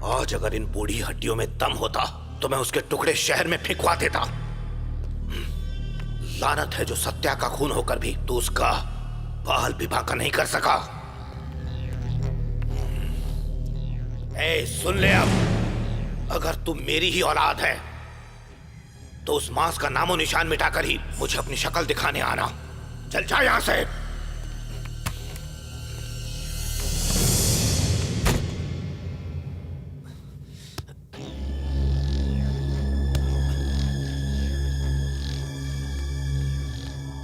आज अगर इन बूढ़ी हड्डियों में दम होता तो मैं उसके टुकड़े शहर में फेंकवा देता। लानत है जो सत्या का खून होकर भी तू उसका बाल भी बांका नहीं कर सका। ए, सुन ले अब, अगर तू मेरी ही औलाद है तो उस मांस का नामो निशान मिटाकर ही मुझे अपनी शक्ल दिखाने आना। चल जा यहां से।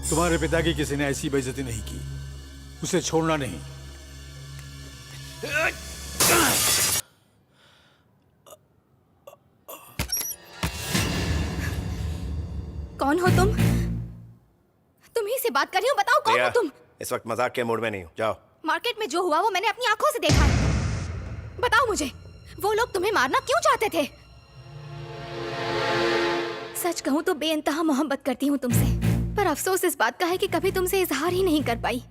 तुम्हारे पिता की किसी ने ऐसी बेइज्जती नहीं की, उसे छोड़ना नहीं। कौन हो तुम? तुम ही से बात कर रही हो, बताओ कौन हो तुम? इस वक्त मजाक के मूड में नहीं हूँ, जाओ। मार्केट में जो हुआ वो मैंने अपनी आंखों से देखा है। बताओ मुझे, वो लोग तुम्हें मारना क्यों चाहते थे? सच कहूँ तो बेइंतहा मोहब्बत करती हूँ तुमसे, पर अफसोस इस बात का है कि कभी तुमसे इजहार ही नहीं कर पाई।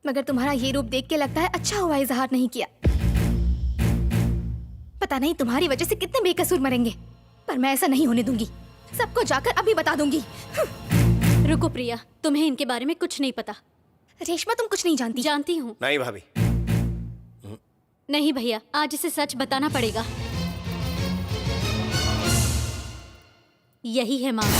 मगर तुम्हारा ये रूप देख के लगता है अच्छा हुआ इजहार नहीं किया। पता नहीं तुम्हारी वजह से कितने बेकसूर मरेंगे, पर मैं ऐसा नहीं होने दूंगी। सबको जाकर अभी बता दूंगी। रुको प्रिया, तुम्हें इनके बारे में कुछ नहीं पता। रेशमा तुम कुछ नहीं जानती। जानती हूँ। नहीं भाभी। नहीं भैया, आज इसे सच बताना पड़ेगा। यही है माँ।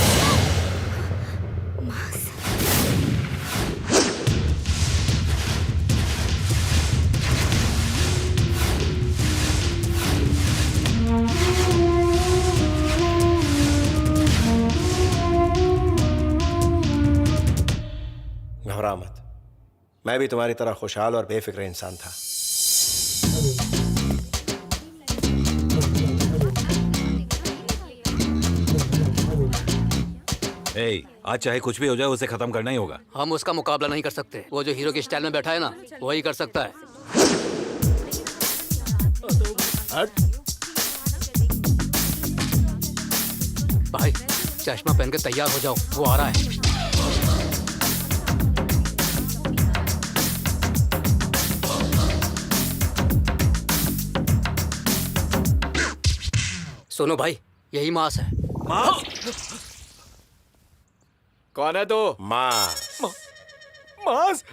घबरा मत, मैं भी तुम्हारी तरह खुशहाल और बेफिक्र इंसान था। आज चाहे कुछ भी हो जाए उसे खत्म करना ही होगा। हम उसका मुकाबला नहीं कर सकते। वो जो हीरो के स्टाइल में बैठा है ना, वही कर सकता है। भाई चश्मा पहन के तैयार हो जाओ, वो आ रहा है। सुनो भाई, यही मांस है। मांस? कौन है तू? मांस। मांस?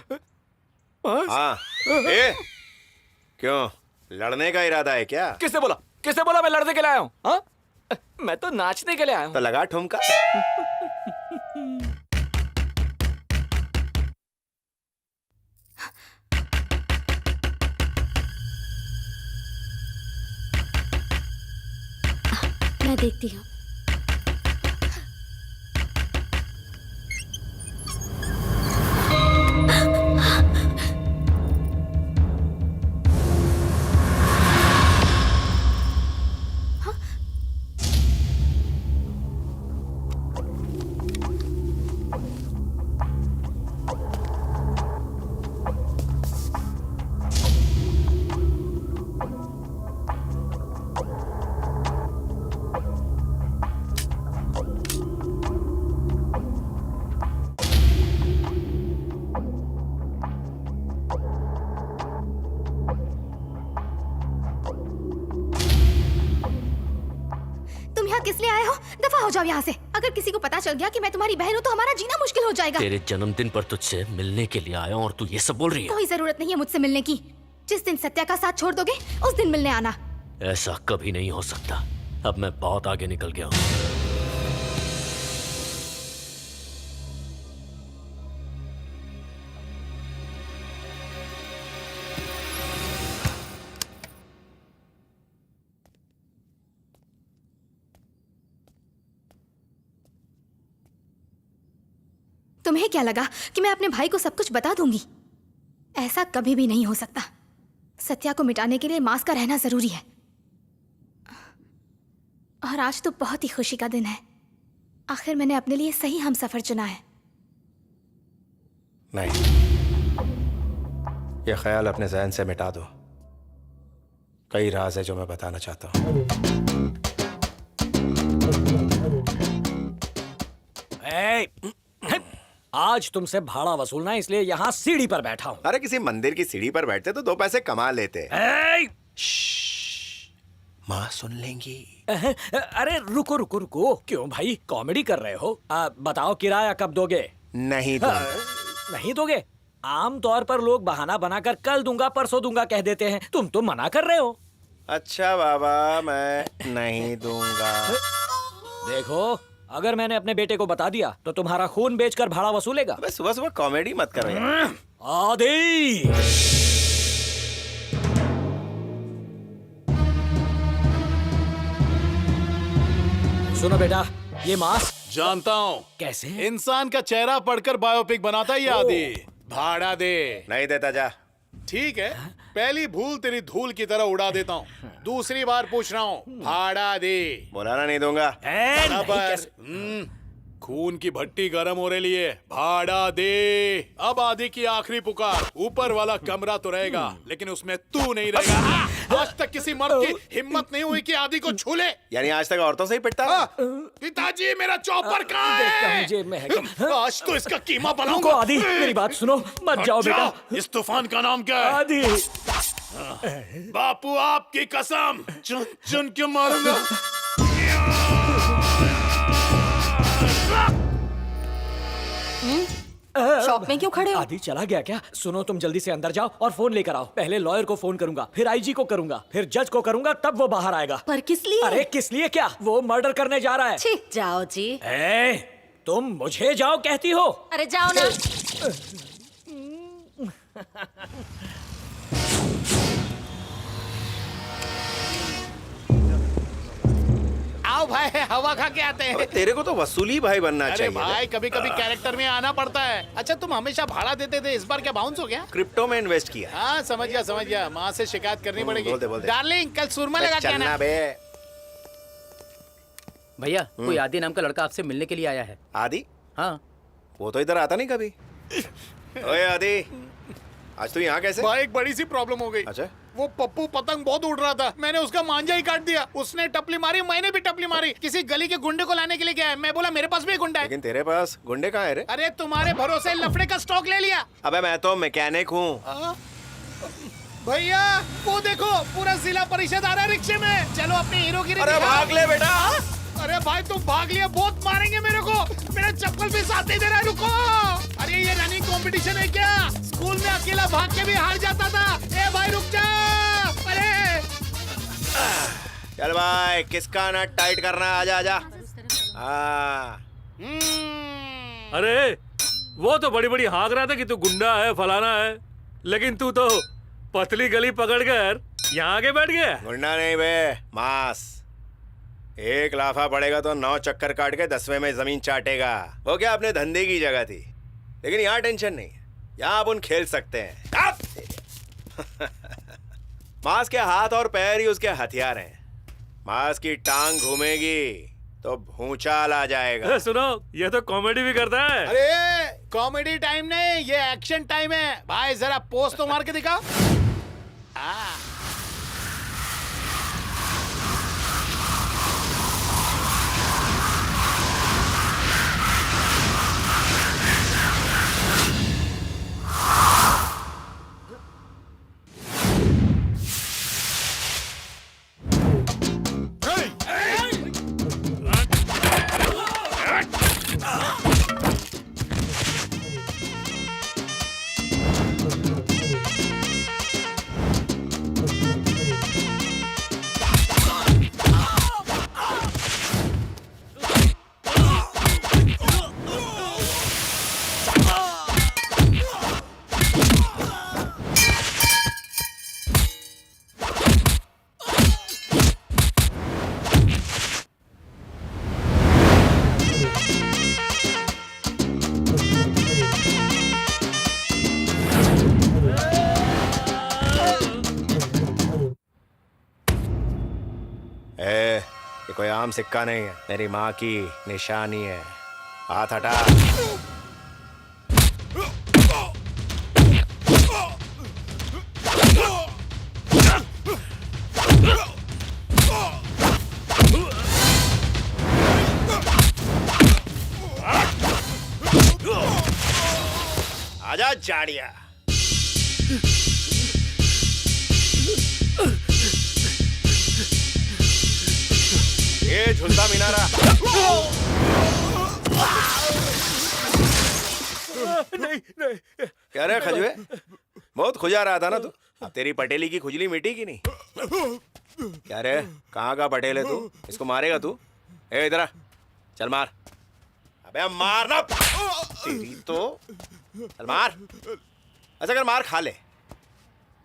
हाँ। ए, क्यों, लड़ने का इरादा है क्या? किसने बोला? किसने बोला मैं लड़ने के लिए आया हूँ? हाँ? मैं तो नाचने के लिए आया हूँ। तो लगा ठुमका। मैं देखती हूँ। किस लिए आए हो? दफा हो जाओ यहाँ से। अगर किसी को पता चल गया कि मैं तुम्हारी बहन हूँ तो हमारा जीना मुश्किल हो जाएगा। तेरे जन्मदिन पर तुझसे मिलने के लिए आया हूँ और तू ये सब बोल रही है? कोई जरूरत नहीं है मुझसे मिलने की। जिस दिन सत्या का साथ छोड़ दोगे उस दिन मिलने आना। ऐसा कभी नहीं हो सकता। अब मैं बहुत आगे निकल गया हूँ। तुम्हें क्या लगा कि मैं अपने भाई को सब कुछ बता दूंगी? ऐसा कभी भी नहीं हो सकता। सत्या को मिटाने के लिए मांस का रहना जरूरी है। और आज तो बहुत ही खुशी का दिन है। आखिर मैंने अपने लिए सही हमसफर चुना है। नहीं, यह ख्याल अपने ज़हन से मिटा दो। कई राज है जो मैं बताना चाहता हूँ। आज तुमसे भाड़ा वसूलना है, इसलिए यहाँ सीढ़ी पर बैठा हूँ। अरे किसी मंदिर की सीढ़ी पर बैठते तो 2 पैसे कमा लेते। माँ सुन लेंगी। अरे रुको रुको रुको, क्यों भाई कॉमेडी कर रहे हो? बताओ किराया कब दोगे? नहीं दूंगा। नहीं दोगे? आम तौर पर लोग बहाना बनाकर कल दूंगा परसों दूंगा कह देते हैं, तुम तो मना कर रहे हो। अच्छा बाबा, मैं नहीं दूंगा। देखो, अगर मैंने अपने बेटे को बता दिया तो तुम्हारा खून बेचकर भाड़ा वसूलेगा। अबे सुबह सुबह कॉमेडी मत करो यार। आदि, सुनो बेटा, ये मास्क जानता हूँ कैसे? इंसान का चेहरा पढ़कर बायोपिक बनाता ही आदि। भाड़ा दे। नहीं देता, जा। ठीक है, पहली भूल तेरी धूल की तरह उड़ा देता हूँ, दूसरी बार पूछ रहा हूँ, भाड़ा दे। बोलाना नहीं दूंगा। नहीं अबर, कैसे? खून की भट्टी गर्म हो रही है, भाड़ा दे। अब आदि की आखिरी पुकार। ऊपर वाला कमरा तो रहेगा, लेकिन उसमें तू नहीं रहेगा। आज तक किसी मर्द की हिम्मत नहीं हुई कि आदि को छू ले। यानी आज तक औरतों से ही पिटता रहा? पिताजी, मेरा चॉपर कहाँ देखता है? मुझे मैं आज तो इसका कीमा रुको बनाऊंगा। आदि, मेरी बात सुनो, मत जाओ बेटा। इस तूफान का नाम क्या है? आदि, बापू, आपकी कसम, चुन चुन के मारूंगा। शॉप में क्यों खड़े हो? आदि चला गया क्या? सुनो, तुम जल्दी से अंदर जाओ और फोन लेकर आओ। पहले लॉयर को फोन करूंगा, फिर आईजी को करूंगा, फिर जज को करूंगा, तब वो बाहर आएगा। पर किस लिए? अरे किस लिए क्या, वो मर्डर करने जा रहा है। छी, जाओ जी। तुम मुझे जाओ कहती हो? अरे जाओ ना। आओ भाई, हवा खा के आते हैं। तेरे को तो वसूली भाई बनना अरे चाहिए। भाई, कभी कभी कैरेक्टर में आना पड़ता है। अच्छा, तुम हमेशा भाड़ा देते थे, इस बार क्या बाउंस हो गया? क्रिप्टो में इन्वेस्ट किया। हाँ, समझ गया। माँ से शिकायत करनी पड़ेगी। बोल दे। डार्लिंग, कल सुरमा लगा के चलना आना। बे। भैया, कोई आदि नाम का लड़का आपसे मिलने के लिए आया है। आदि? हाँ। वो तो इधर आता नहीं कभी। ओए आदि, आज तू यहाँ कैसे? भाई, एक बड़ी सी प्रॉब्लम हो गई। अच्छा? वो पप्पू पतंग बहुत उड़ रहा था, मैंने उसका मांझा ही काट दिया। उसने टपली मारी, मैंने भी टपली मारी। किसी गली के गुंडे को लाने के लिए गया है। मैं बोला मेरे पास भी एक गुंडा है। लेकिन तेरे पास गुंडे कहाँ है रे? अरे तुम्हारे भरोसे लफड़े का स्टॉक ले लिया। अबे मैं तो मैकेनिक हूँ। भैया, वो देखो, पूरा जिला परिषद आ रहा है रिक्शे में। चलो अपनी हीरोगिरी अरे दिखाओ। भाग ले बेटा। अरे भाई, तुम भाग लिया, बहुत मारेंगे मेरे को। मेरा चप्पल भी साथ नहीं दे रहा है, रुको। अरे ये रनिंग कंपटीशन है क्या? स्कूल में अकेला भाग के भी हार जाता था। ए भाई, रुक जा। अरे चल भाई, किसका नट टाइट करना है? आजा। हाँ। अरे वो तो बड़ी बड़ी हाँक रहा था कि तू गुंडा है, फलाना है, लेकिन तू तो पतली गली पकड़कर यहाँ आके बैठ गया। गुंडा नहीं बे, मास। एक लाफा पड़ेगा तो 9 चक्कर काट के 10वें में जमीन चाटेगा। वो क्या अपने धंधे की जगह थी, लेकिन यहाँ टेंशन नहीं, यहाँ अपन खेल सकते हैं। मास के हाथ और पैर ही उसके हथियार हैं। मास की टांग घूमेगी तो भूचाल आ जाएगा। सुनो, ये तो कॉमेडी भी करता है। अरे कॉमेडी टाइम नहीं, ये एक्शन टाइम है। भाई जरा पोस्ट तो मार के दिखाओ। ये कोई आम सिक्का नहीं है, मेरी माँ की निशानी है। हाथ हटा। आजा जाड़िया। झुलता मीनारा। नहीं क्या रे खजुए, बहुत खुजा रहा था ना तू। अब तेरी पटेली की खुजली मिटी की नहीं? क्या रे, कहाँ का पटेल है तू? इसको मारेगा तू? ए इधर आ, चल मार। अबे मारना तेरी तो, चल मार। ऐसा कर, मार खा ले।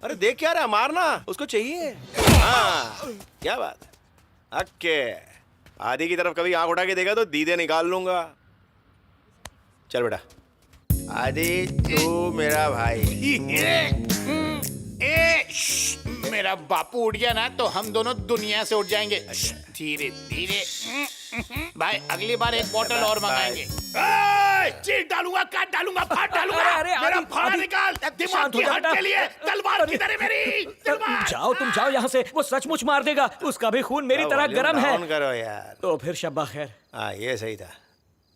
अरे देख क्या रहा, मारना उसको चाहिए। हाँ क्या बात है। ओके, आदि की तरफ कभी आंख उठा के देखा तो दीदे निकाल लूंगा। चल बेटा, आदि तू मेरा भाई। मेरा बापू उठ गया ना तो हम दोनों दुनिया से उठ जाएंगे। धीरे धीरे। भाई अगली बार एक बोतल और मंगाएंगे। चीट डालूंगा, काट डालूंगा, फाड़ डालूंगा। मेरा फाड़ा निकाल। दिमाग की हट के लिए तलवार किधर है मेरी? तलवार। जाओ तुम जाओ यहाँ से, वो सचमुच मार देगा। उसका भी खून मेरी तरह गर्म है। करो यार। तो फिर शब्बा खैर। हाँ ये सही था।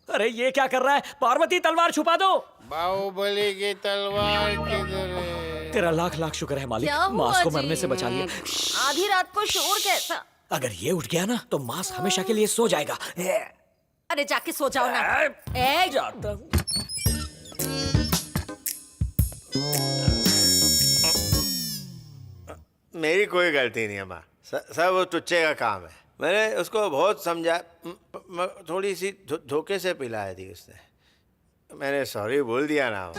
अरे ये क्या कर रहा है? पार्वती तलवार छुपा दो। बाहुबली की तलवार किधर है? तेरा लाख लाख शुक्र है मालिक, क्या हुआ मास को जी? मरने से बचा लिया। आधी रात को शोर कैसा? अगर ये उठ गया ना तो मास हमेशा के लिए सो जाएगा। अरे जाके सो जाओ ना। ए जाता हूँ। मेरी कोई गलती नहीं है माँ, सब वो चुच्चे का काम है। मैंने उसको बहुत समझा, थोड़ी सी धोखे से पिलाया थी उसने। मैंने सॉरी बोल दिया ना माँ।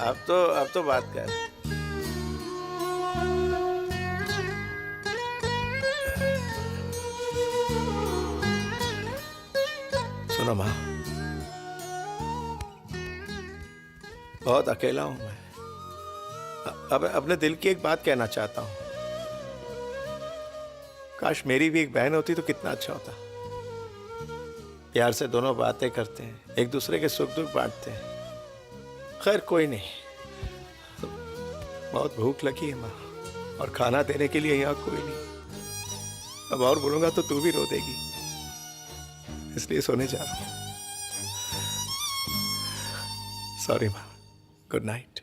अब तो बात कर। सुनो माँ, बहुत अकेला हूं मैं। अब अपने दिल की एक बात कहना चाहता हूं। काश मेरी भी एक बहन होती तो कितना अच्छा होता। प्यार से दोनों बातें करते हैं, एक दूसरे के सुख दुख बांटते हैं। खैर कोई नहीं, बहुत भूख लगी है माँ, और खाना देने के लिए यहाँ कोई नहीं। अब और बोलूंगा तो तू भी रो देगी, इसलिए सोने जा रहा हूं। सॉरी माँ, गुड नाइट।